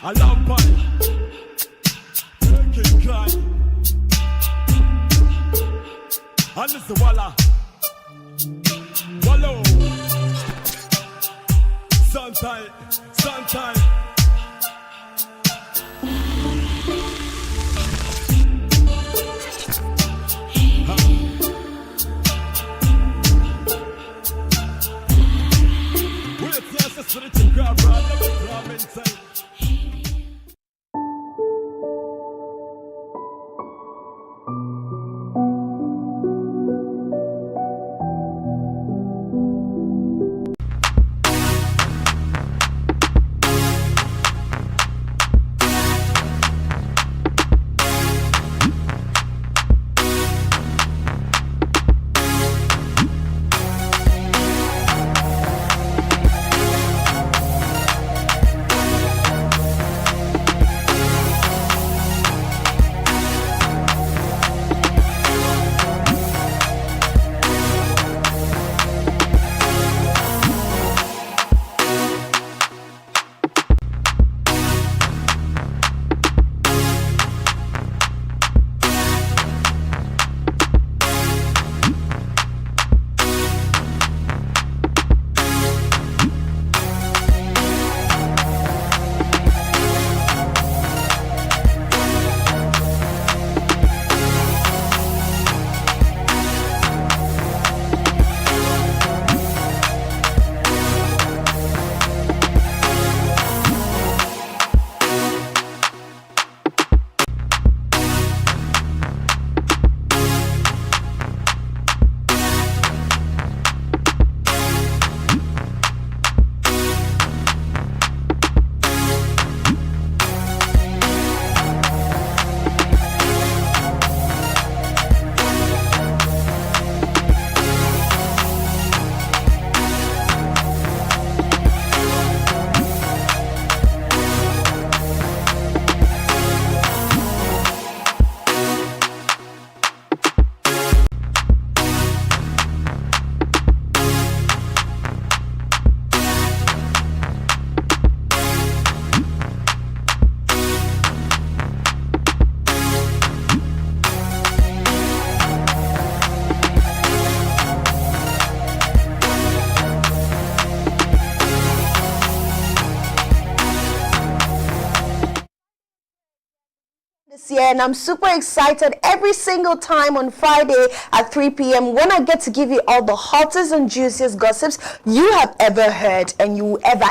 A lamp on. Take it, cry. And it's the Walla. Wallow. Sometime. Wait, yes, it's for the to grab, right? Let me grab inside. This year, and I'm super excited every single time on Friday at 3 p.m. when I get to give you all the hottest and juiciest gossips you have ever heard and you will ever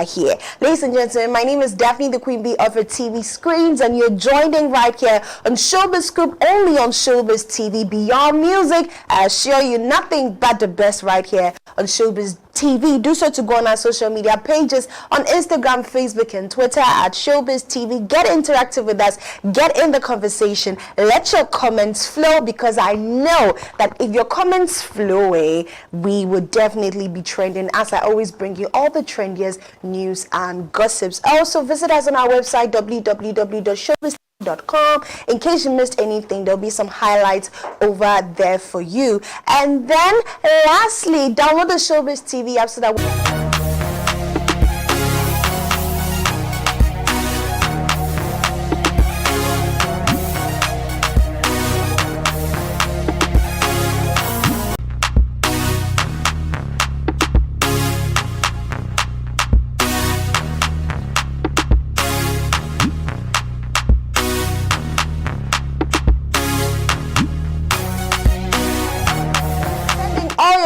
hear. Ladies and gentlemen, my name is Daphne, the Queen Bee of your TV screens, and you're joining right here on Shobiz Scoop, only on Shobiz TV. Beyond music, I assure you nothing but the best right here on Shobiz TV. Do so to go on our social media pages on Instagram, Facebook, and Twitter at Shobiz TV. Get interactive with us. Get in the conversation. Let your comments flow, because I know that if your comments flow, we would definitely be trending, as I always bring you all the trendiest news and gossips. Also, visit us on our website, www.shobiz.com. In case you missed anything, there'll be some highlights over there for you. And then lastly, download the Shobiz TV app so that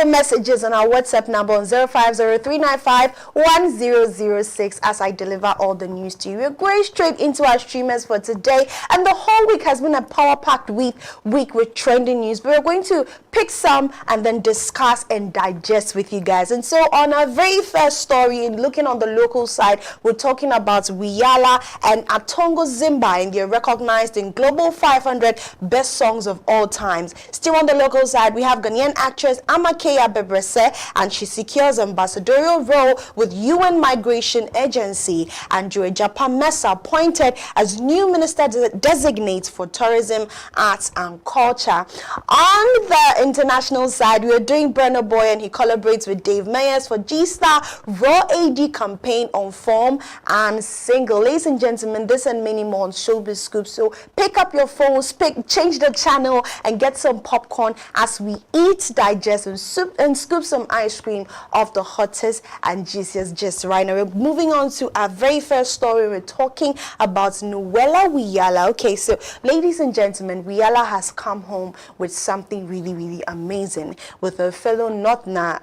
messages on our WhatsApp number on 050-395-1006 as I deliver all the news to you. We're going straight into our streamers for today, and the whole week has been a power-packed week with trending news. But we're going to pick some and then discuss and digest with you guys. And so on our very first story, looking on the local side, we're talking about Wiyala and Atongo Zimba, and they're recognized in Global 500 Best Songs of All Times. Still on the local side, we have Ghanaian actress Amakea Abebrese, and she secures ambassadorial role with UN Migration Agency. Andrew Ejapa Mesa appointed as new minister designate for tourism, arts and culture. On the international side, we are doing Brenner Boy, and he collaborates with Dave Meyers for G-Star Raw AD campaign on form and single. Ladies and gentlemen, this and many more on Shobiz Scoop. So pick up your phones, change the channel, and get some popcorn as we eat, digest, and scoop some ice cream of the hottest and juiciest gist. Right now, we're moving on to our very first story. We're talking about Noella Wiyala. Okay, so ladies and gentlemen, Wiyala has come home with something really, really amazing with her fellow Notna,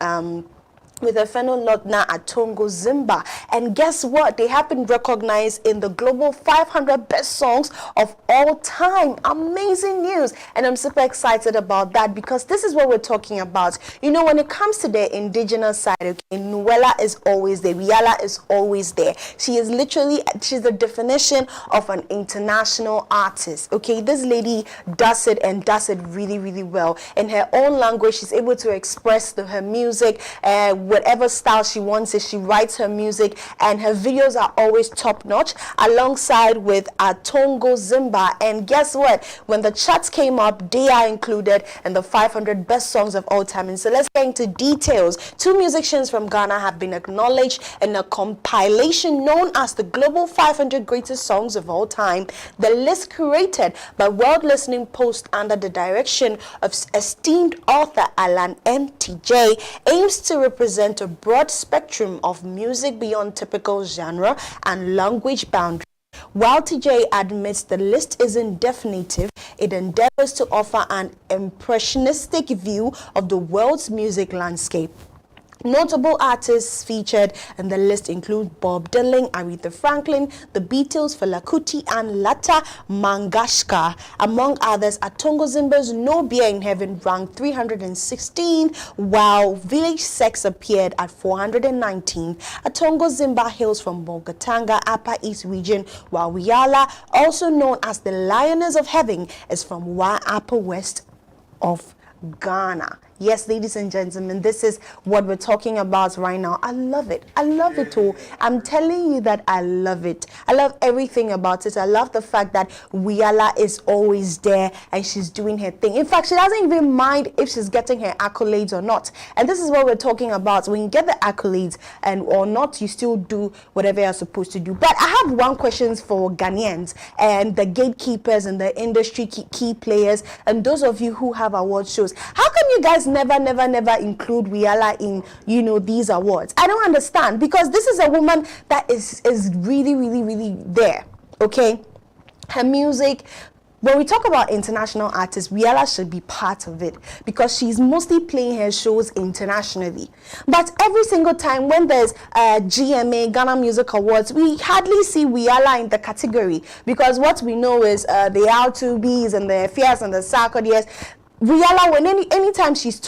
Atongo Zimba. And guess what? They have been recognized in the global 500 best songs of all time. Amazing news. And I'm super excited about that because this is what we're talking about. You know, when it comes to the indigenous side, okay, Noella is always there. Wiyala is always there. She's the definition of an international artist. Okay, this lady does it and does it really, really well. In her own language, she's able to express her music, whatever style she wants it. She writes her music, and her videos are always top notch, alongside with Atongo Zimba. And guess what? When the charts came up, they are included in the 500 best songs of all time. And so let's get into details. Two musicians from Ghana have been acknowledged in a compilation known as the Global 500 Greatest Songs of All Time. The list, curated by World Listening Post under the direction of esteemed author Alan MTJ, aims to represent a broad spectrum of music beyond typical genre and language boundaries. While TJ admits the list isn't definitive, it endeavors to offer an impressionistic view of the world's music landscape. Notable artists featured in the list include Bob Dylan, Aretha Franklin, The Beatles, Fela Kuti, and Lata Mangashkar. Among others, Atongo Zimba's No Beer in Heaven ranked 316, while Village Sex appeared at 419. Atongo Zimba hails from Bolgatanga, Upper East region, while Wiyala, also known as the Lioness of Heaven, is from Wa Upper West of Ghana. Yes, ladies and gentlemen, this is what we're talking about right now. I love it. I love it all. I'm telling you that I love it. I love everything about it. I love the fact that Wiyala is always there and she's doing her thing. In fact, she doesn't even mind if she's getting her accolades or not. And this is what we're talking about. When you get the accolades and or not, you still do whatever you're supposed to do. But I have one question for Ghanaians and the gatekeepers and the industry key players and those of you who have award shows. How come you guys never include Wiyala in, you know, these awards? I don't understand, because this is a woman that is really there. Okay, her music. When we talk about international artists, Wiyala should be part of it because she's mostly playing her shows internationally. But every single time when there's GMA, Ghana Music Awards, we hardly see Wiyala in the category because what we know is the R2Bs and the Fias and the Sarkodie. Wiyala, when anytime she's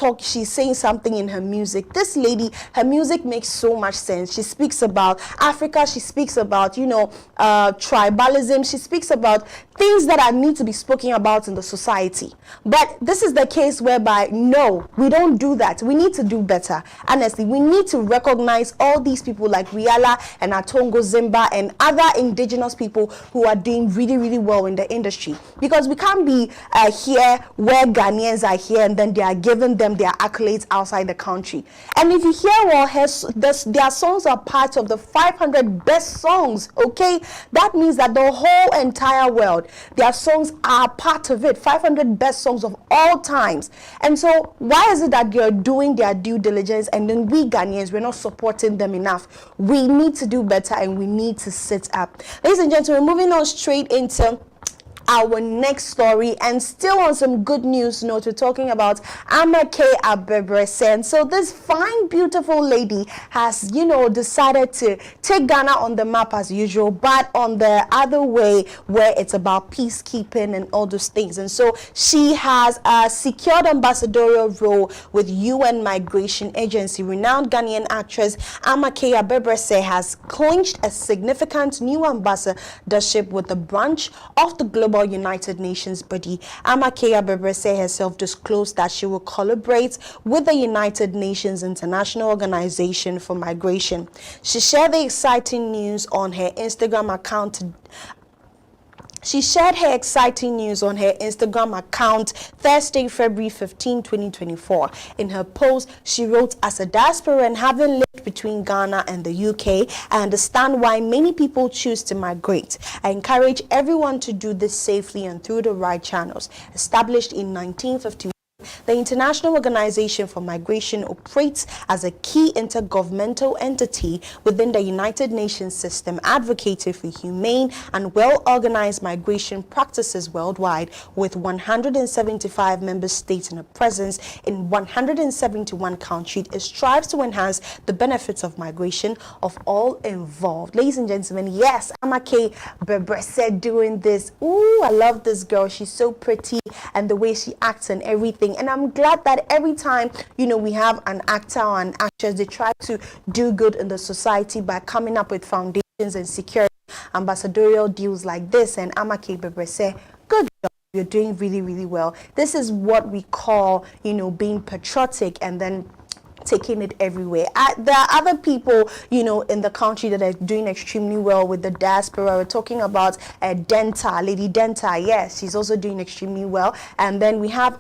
saying something in her music. This lady, her music makes so much sense. She speaks about Africa. She speaks about, you know, tribalism. She speaks about things that need to be spoken about in the society. But this is the case whereby, no, we don't do that. We need to do better. Honestly, we need to recognize all these people like Wiyala and Atongo Zimba and other indigenous people who are doing really well in the industry. Because we can't be here where Ghanaians are here and then they are giving them their accolades outside the country. And if you hear well, their songs are part of the 500 best songs, okay? That means that the whole entire world, their songs are part of it. 500 best songs of all times. And so why is it that they're doing their due diligence and then we Ghanaians, we're not supporting them enough? We need to do better and we need to sit up. Ladies and gentlemen, moving on straight into our next story, and still on some good news note, we're talking about Amake Abebrese. And so this fine, beautiful lady has, you know, decided to take Ghana on the map as usual, but on the other way where it's about peacekeeping and all those things. And so she has secured ambassadorial role with UN Migration Agency. Renowned Ghanaian actress Amake Abebrese has clinched a significant new ambassadorship with the branch of the Global particular United Nations body. Amake Abebrese herself disclosed that she will collaborate with the United Nations International Organization for Migration. She shared the exciting news on her Instagram account. She shared her exciting news on her Instagram account Thursday, February 15, 2024. In her post, she wrote, "As a diaspora and having lived between Ghana and the UK, I understand why many people choose to migrate. I encourage everyone to do this safely and through the right channels." Established in 1951, the International Organization for Migration operates as a key intergovernmental entity within the United Nations system, advocating for humane and well-organized migration practices worldwide, with 175 member states and a presence in 171 countries. It strives to enhance the benefits of migration of all involved. Ladies and gentlemen, yes, Amake Abebrese doing this. Ooh, I love this girl. She's so pretty, and the way she acts and everything. And I'm glad that every time, we have an actor or an actress, they try to do good in the society by coming up with foundations and securing ambassadorial deals like this. And Amake Abebrese, good job. You're doing really, really well. This is what we call, being patriotic and then taking it everywhere. There are other people, in the country that are doing extremely well with the diaspora. We're talking about Denta, Lady Denta. Yes, she's also doing extremely well. And then we have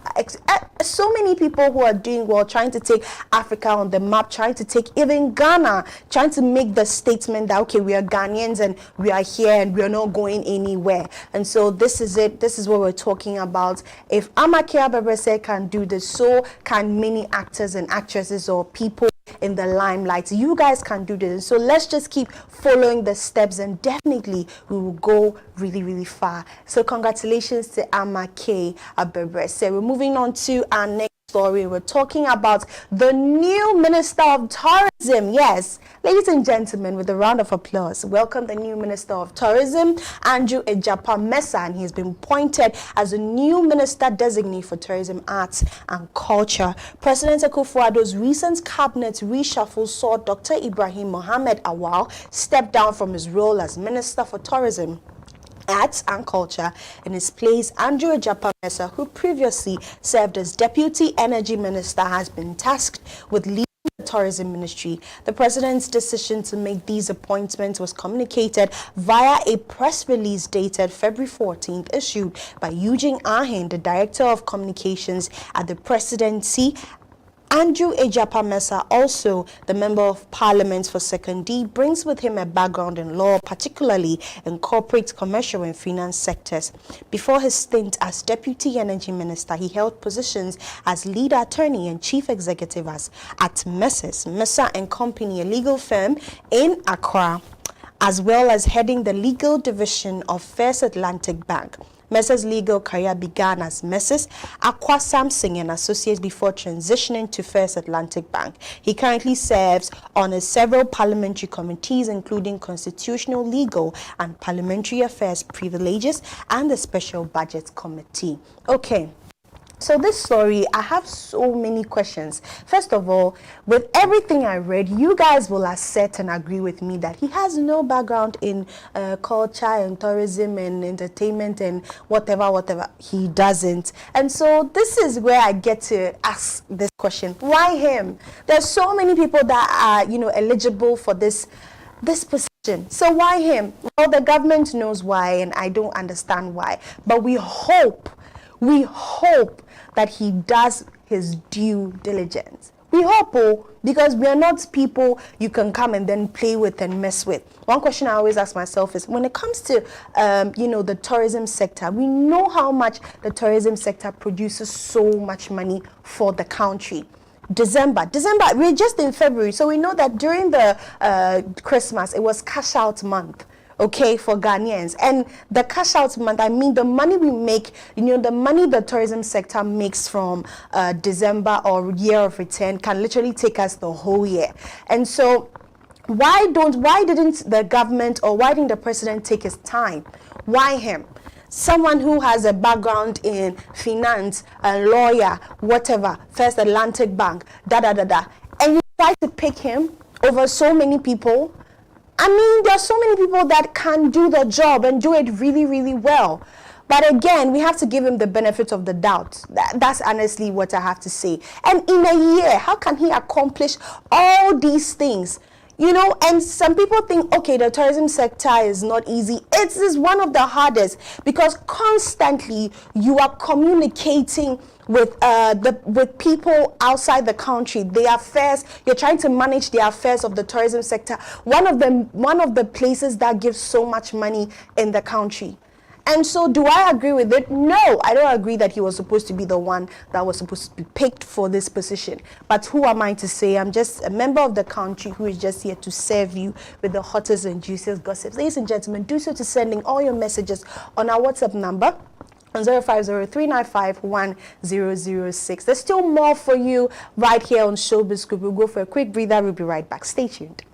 so many people who are doing well, trying to take Africa on the map, trying to take even Ghana, trying to make the statement that, okay, we are Ghanaians and we are here and we are not going anywhere. And so this is it. This is what we're talking about. If Amake Abebrese can do this, so can many actors and actresses or people in the limelight. You guys can do this. So let's just keep following the steps, and definitely we will go really, really far. So congratulations to Amake Abebrese. We're moving on to our next story. We're talking about the new Minister of Tourism. Yes, ladies and gentlemen, with a round of applause, welcome the new Minister of Tourism, Andrew Ejapa-Mensah, and he's been appointed as a new Minister designate for Tourism, Arts and Culture. President Akufo-Addo's recent cabinet reshuffle saw Dr. Ibrahim Mohammed Awal step down from his role as Minister for Tourism, Arts and Culture. In his place, Andrew Ejapa-Mensah, who previously served as Deputy Energy Minister, has been tasked with leading the Tourism Ministry. The President's decision to make these appointments was communicated via a press release dated February 14th, issued by Eugene Ahin, the Director of Communications at the Presidency. Andrew Ejapa-Mensah, also the Member of Parliament for 2nd D, brings with him a background in law, particularly in corporate, commercial and finance sectors. Before his stint as Deputy Energy Minister, he held positions as Lead Attorney and Chief Executive at Mensah and Company, a legal firm in Accra, as well as heading the legal division of First Atlantic Bank. Mensah's legal career began as Messrs. Aqua Samsung and Associates before transitioning to First Atlantic Bank. He currently serves on several parliamentary committees, including Constitutional, Legal and Parliamentary Affairs Privileges and the Special Budget Committee. Okay. So this story, I have so many questions. First of all, with everything I read, you guys will accept and agree with me that he has no background in culture and tourism and entertainment and whatever. He doesn't. And so this is where I get to ask this question. Why him? There's so many people that are, eligible for this position. So why him? Well, the government knows why, and I don't understand why. But we hope that he does his due diligence. We hope, because we are not people you can come and then play with and mess with. One question I always ask myself is, when it comes to, the tourism sector, we know how much the tourism sector produces so much money for the country. December, we're just in February, so we know that during the Christmas, it was cash out month. Okay, for Ghanaians. And the cash out month, I mean the money we make, the money the tourism sector makes from December or year of return can literally take us the whole year. And so why didn't the government or why didn't the president take his time? Why him? Someone who has a background in finance, a lawyer, whatever, First Atlantic Bank, and you try to pick him over so many people. I mean, there are so many people that can do the job and do it really, really well. But again, we have to give him the benefit of the doubt. That's honestly what I have to say. And in a year, how can he accomplish all these things? You know, and some people think, okay, the tourism sector is not easy. It is one of the hardest because constantly you are communicating with with people outside the country, their affairs. You're trying to manage the affairs of the tourism sector. One of the places that gives so much money in the country. And so do I agree with it? No, I don't agree that he was supposed to be the one that was supposed to be picked for this position. But who am I to say? I'm just a member of the country who is just here to serve you with the hottest and juiciest gossips. Ladies and gentlemen, do so to sending all your messages on our WhatsApp number on 050-395-1006. There's still more for you right here on Shobiz Group. We'll go for a quick breather. We'll be right back. Stay tuned.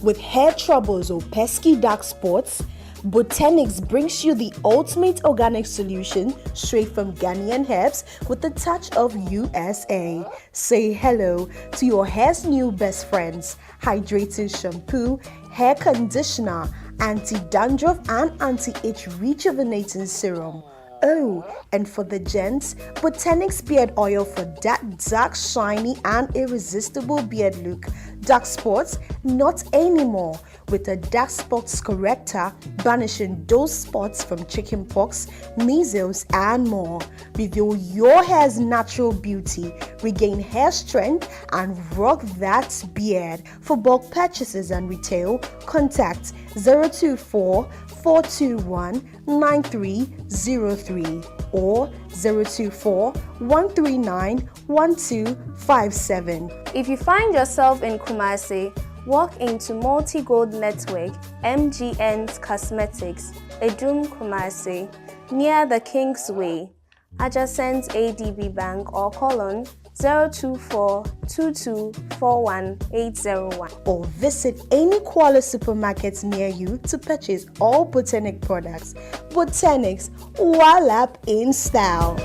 With hair troubles or pesky dark spots, Botanics brings you the ultimate organic solution straight from Ghanaian herbs with a touch of USA. Say hello to your hair's new best friends: hydrating shampoo, hair conditioner, anti-dandruff and anti-itch rejuvenating serum. Oh, and for the gents, Botanics beard oil for that dark, shiny and irresistible beard look. Dark spots? Not anymore. With a dark spots corrector, banishing those spots from chickenpox, measles and more. Reveal your hair's natural beauty, regain hair strength and rock that beard. For bulk purchases and retail, contact 024-421-9303 or 024-139-1257. If you find yourself in Kumasi, walk into Multi-Gold Network, MGN's Cosmetics, Edum Kumasi, near the Kingsway, adjacent ADB Bank, or call on 024-2241-801. Or visit any Kuala supermarket near you to purchase all Botanic products. Botanics, Wallap in style.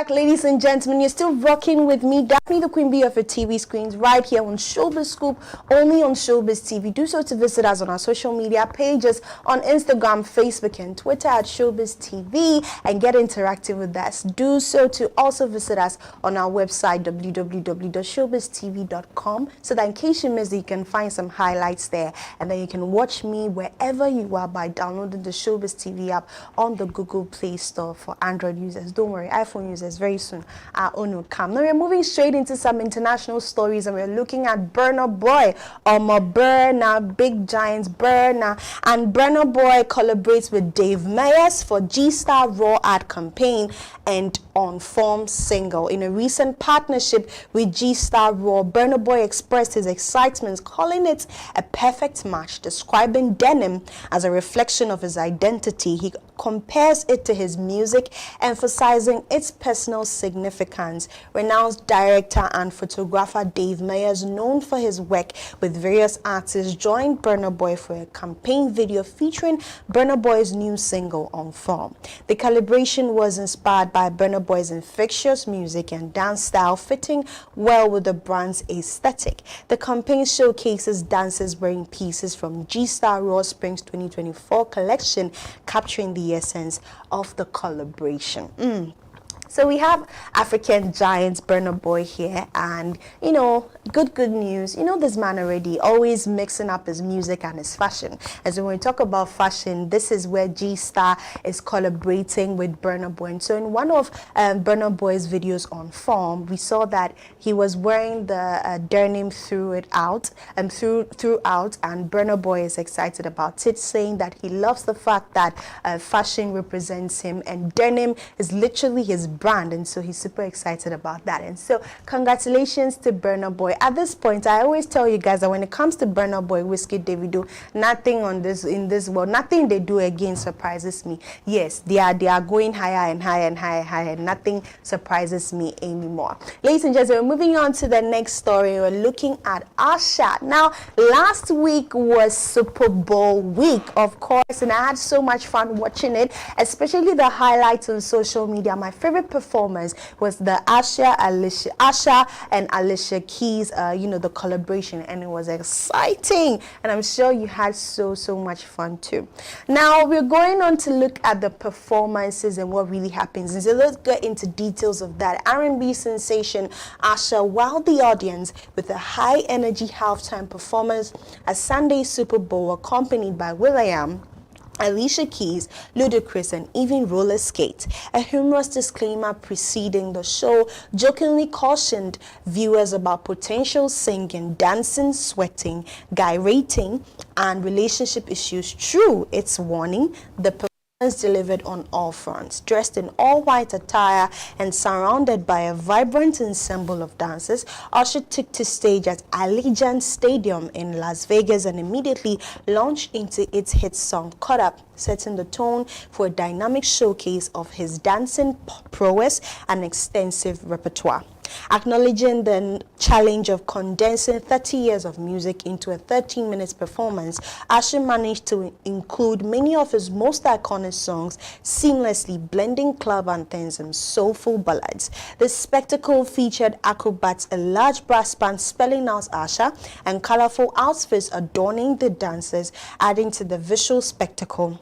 Ladies and gentlemen, you're still rocking with me, Daphne the Queen Bee of your TV screens, right here on Shobiz Scoop, only on Shobiz TV. Do so to visit us on our social media pages on Instagram, Facebook, and Twitter at Shobiz TV and get interactive with us. Do so to also visit us on our website, www.showbiztv.com, so that in case you missed it, you can find some highlights there, and then you can watch me wherever you are by downloading the Shobiz TV app on the Google Play Store for Android users. Don't worry, iPhone users, very soon our own will come. Now we're moving straight into some international stories, and we're looking at Burna Boy, Burna, Big Giants Burna, and Burna Boy collaborates with Dave Meyers for G-Star Raw ad campaign and On Form single. In a recent partnership with G-Star Raw, Burna Boy expressed his excitement, calling it a perfect match, describing denim as a reflection of his identity. He compares it to his music, emphasizing its personal significance. Renowned director and photographer Dave Meyers, known for his work with various artists, joined Burna Boy for a campaign video featuring Burna Boy's new single On Form. The collaboration was inspired by Burna Boy's infectious music and dance style, fitting well with the brand's aesthetic. The campaign showcases dancers wearing pieces from G-Star Raw Springs 2024 collection, capturing the essence of the collaboration. So we have African giant Burna Boy here, and good news. You know this man already, always mixing up his music and his fashion. And so when we talk about fashion, this is where G Star is collaborating with Burna Boy. And so in one of Burna Boy's videos on Form, we saw that he was wearing the denim throughout, and Burna Boy is excited about it, saying that he loves the fact that fashion represents him, and denim is literally his brand, and so he's super excited about that. And so congratulations to Burna Boy. At this point, I always tell you guys that when it comes to Burna Boy, Whiskey, Davido, nothing in this world, nothing they do again surprises me. Yes, they are going higher and higher and higher and higher. Nothing surprises me anymore. Ladies and gentlemen, moving on to the next story, we're looking at Usher. Now, last week was Super Bowl week, of course, and I had so much fun watching it, especially the highlights on social media. My favorite performance was the Usher and Alicia Keys, the collaboration, and it was exciting, and I'm sure you had so much fun too. Now we're going on to look at the performances and what really happens, and so let's get into details of that. R&B sensation Usher wowed the audience with a high energy halftime performance at Sunday's Super Bowl, accompanied by will.i.am, Alicia Keys, Ludacris, and even Roller Skate. A humorous disclaimer preceding the show jokingly cautioned viewers about potential singing, dancing, sweating, gyrating, and relationship issues. True, it's warning. The performance delivered on all fronts. Dressed in all-white attire and surrounded by a vibrant ensemble of dancers, Usher took to stage at Allegiant Stadium in Las Vegas and immediately launched into its hit song Caught Up, setting the tone for a dynamic showcase of his dancing prowess and extensive repertoire. Acknowledging the challenge of condensing 30 years of music into a 13-minute performance, Usher managed to include many of his most iconic songs, seamlessly blending club anthems and soulful ballads. The spectacle featured acrobats, a large brass band spelling out Usher, and colorful outfits adorning the dancers, adding to the visual spectacle.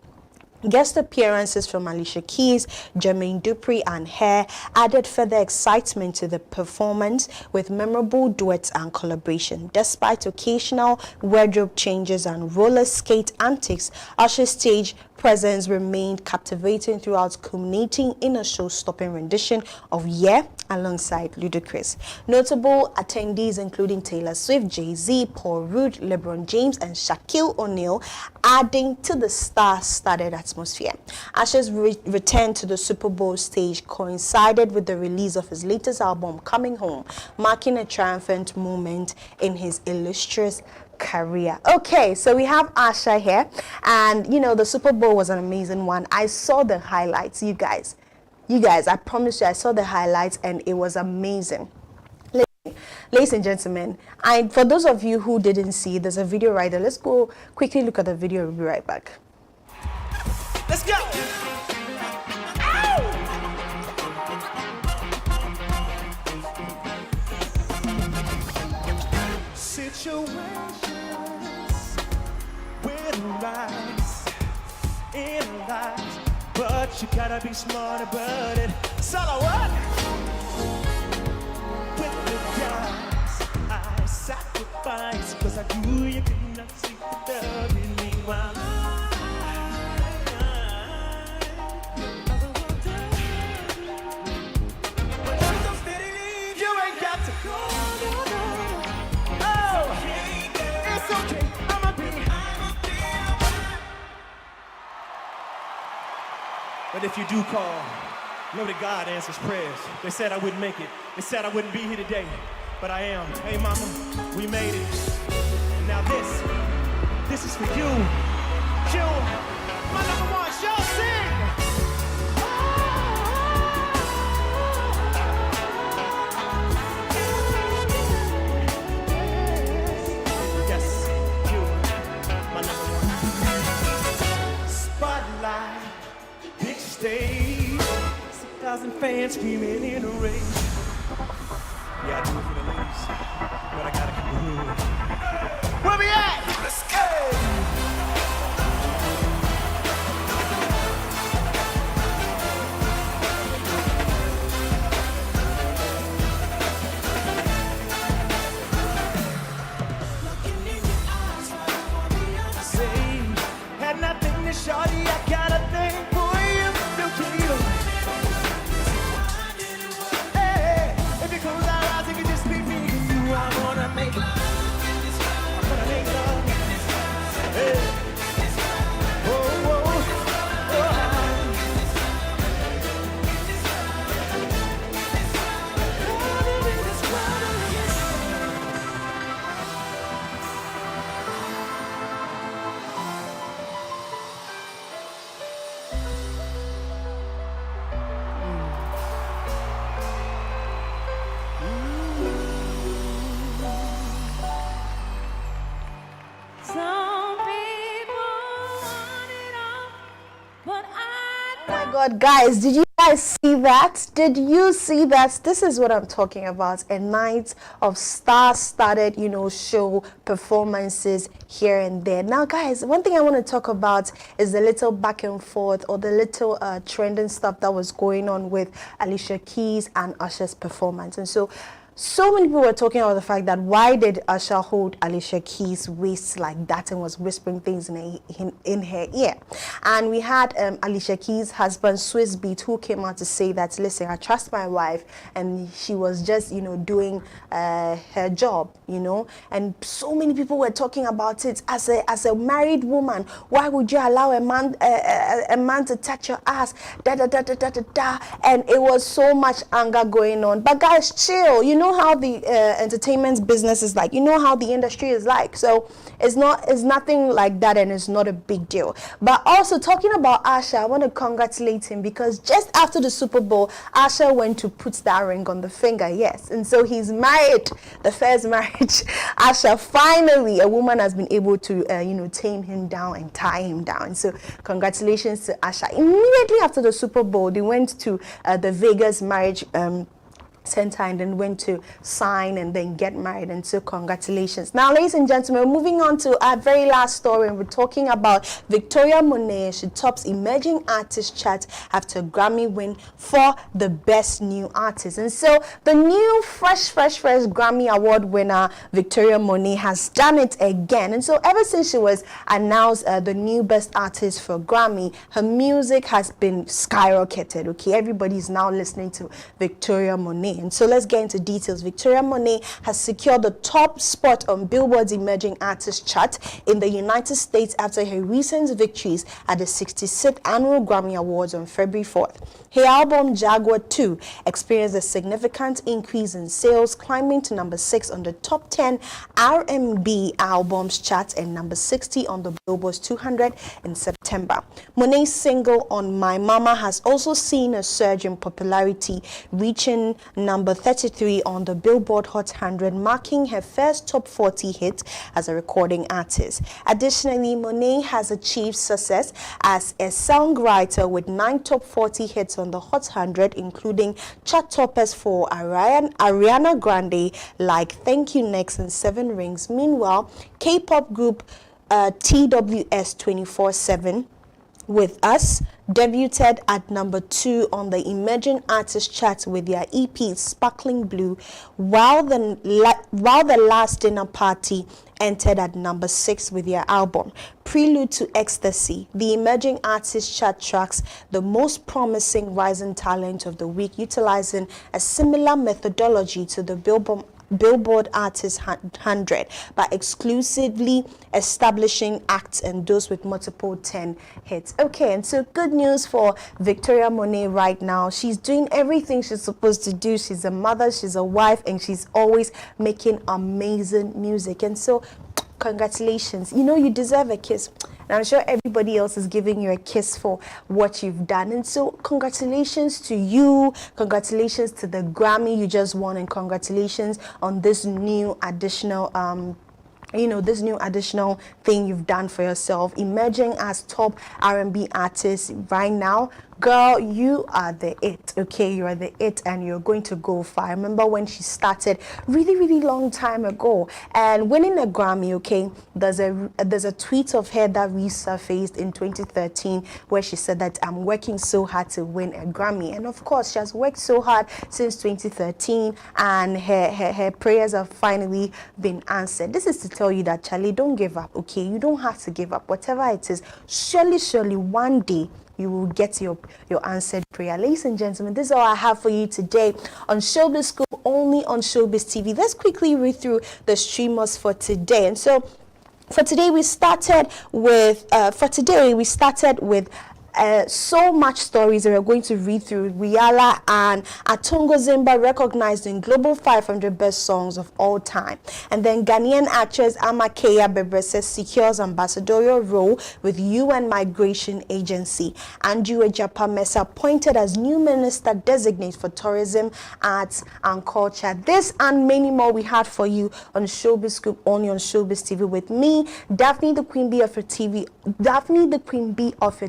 Guest appearances from Alicia Keys, Jermaine Dupri, and Hair added further excitement to the performance with memorable duets and collaboration. Despite occasional wardrobe changes and roller skate antics, Usher's stage presence remained captivating throughout, culminating in a show-stopping rendition of Yeah alongside Ludacris. Notable attendees including Taylor Swift, Jay-Z, Paul Rudd, LeBron James, and Shaquille O'Neal, adding to the star-studded atmosphere. Usher's return to the Super Bowl stage coincided with the release of his latest album, Coming Home, marking a triumphant moment in his illustrious career. Okay, so we have Usher here, and the Super Bowl was an amazing one. I saw the highlights, you guys, I promise you, I saw the highlights, and it was amazing. Ladies and gentlemen, for those of you who didn't see, there's a video right there. Let's go quickly look at the video. We'll be right back. Let's go. Situations with rise in life, but you gotta be smart about it. So what? With the guys, I sacrifice, cause I knew you could not see the love in me while but if you do call, know that God answers prayers. They said I wouldn't make it. They said I wouldn't be here today, but I am. Hey mama, we made it. And now this is for you. Q, my number one, y'all sing. Yes, you, my number one. Spotlight. Big stage, 6,000 fans screaming in a race. Yeah, I do it for the ladies, but I gotta keep it real. Where we at? Let's go! God, guys, did you guys see that? Did you see that? This is what I'm talking about. A night of star-studded, show performances here and there. Now, guys, one thing I want to talk about is the little back and forth or the little trending stuff that was going on with Alicia Keys and Usher's performance. And so many people were talking about the fact that why did Usher hold Alicia Keys' waist like that and was whispering things in her ear? And we had Alicia Keys' husband, Swiss Beat, who came out to say that, listen, I trust my wife and she was just, doing her job, And so many people were talking about it as a married woman. Why would you allow a man to touch your ass? Da da da da da da da. And it was so much anger going on. But guys, chill. You know how the entertainment business is like. You know how the industry is like. So it's nothing like that, and it's not a big deal. But also talking about Usher, I want to congratulate him because just after the Super Bowl, Usher went to put that ring on the finger. Yes, and so he's married. The first marriage. Usher, finally, a woman has been able to tame him down and tie him down. So congratulations to Usher. Immediately after the Super Bowl, they went to the Vegas marriage center and then went to sign and then get married, and so congratulations. Now, ladies and gentlemen, moving on to our very last story, and we're talking about Victoria Monet. She tops emerging artist chart after Grammy win for the best new artist. And so the new fresh Grammy award winner Victoria Monet has done it again. And so ever since she was announced the new best artist for Grammy, her music has been skyrocketed. Okay, everybody's now listening to Victoria Monet. And so let's get into details. Victoria Monet has secured the top spot on Billboard's Emerging Artist chart in the United States after her recent victories at the 66th Annual Grammy Awards on February 4th. Her album Jaguar 2 experienced a significant increase in sales, climbing to number 6 on the top 10 R&B albums chart and number 60 on the Billboard's 200 in September. Monet's single On My Mama has also seen a surge in popularity, reaching number 33 on the Billboard Hot 100, marking her first top 40 hit as a recording artist. Additionally, Monet has achieved success as a songwriter with 9 top 40 hits on the Hot 100, including chart toppers for Ariana Grande like Thank You Next and 7 Rings. Meanwhile, K-pop group TWS 24/7 With Us debuted at number 2 on the Emerging Artist chart with their EP Sparkling Blue, while the Last Dinner Party entered at number 6 with their album Prelude to Ecstasy. The Emerging Artist chart tracks the most promising rising talent of the week, utilizing a similar methodology to the Billboard Artist 100 by exclusively establishing acts and those with multiple 10 hits. Okay, and so good news for Victoria Monet right now. She's doing everything she's supposed to do. She's a mother, she's a wife, and she's always making amazing music. And so congratulations. You deserve a kiss. And I'm sure everybody else is giving you a kiss for what you've done. And so congratulations to you. Congratulations to the Grammy you just won. And congratulations on this new additional this new additional thing you've done for yourself, emerging as top R&B artist right now. Girl, you are the it, okay? You are the it, and you're going to go far. I remember when she started really long time ago and winning a Grammy, okay? There's a tweet of her that resurfaced in 2013 where she said that I'm working so hard to win a Grammy. And of course, she has worked so hard since 2013, and her prayers have finally been answered. This is to tell you that, Charlie, don't give up, okay? You don't have to give up. Whatever it is, surely one day you will get your answered prayer. Ladies and gentlemen, this is all I have for you today on Shobiz Scoop, only on Shobiz TV. Let's quickly read through the streamers for today. And so for today we started with so much stories that we're going to read through. Riala and Atungo Zimba recognized in Global 500 Best Songs of All Time. And then Ghanaian actress Amakeya Bebrese secures ambassadorial role with UN Migration Agency. Andrew Ejapamesa appointed as new minister designate for tourism, arts and culture. This and many more we had for you on Shobiz Scoop, only on Shobiz TV with me, Daphne the Queen Bee of your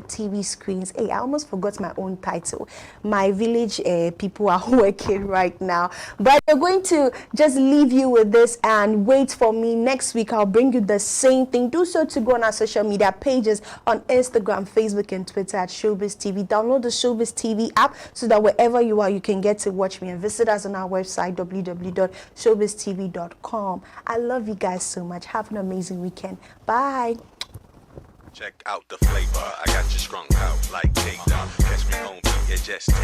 TV screen. queens. Hey, I almost forgot my own title. My village people are working right now. But we're going to just leave you with this and wait for me next week. I'll bring you the same thing. Do so to go on our social media pages on Instagram, Facebook, and Twitter at Shobiz TV. Download the Shobiz TV app so that wherever you are, you can get to watch me, and visit us on our website, www.shobiztv.com. I love you guys so much. Have an amazing weekend. Bye. Check out the flavor. I got you strung out like K-Dot. Catch me on beat, it just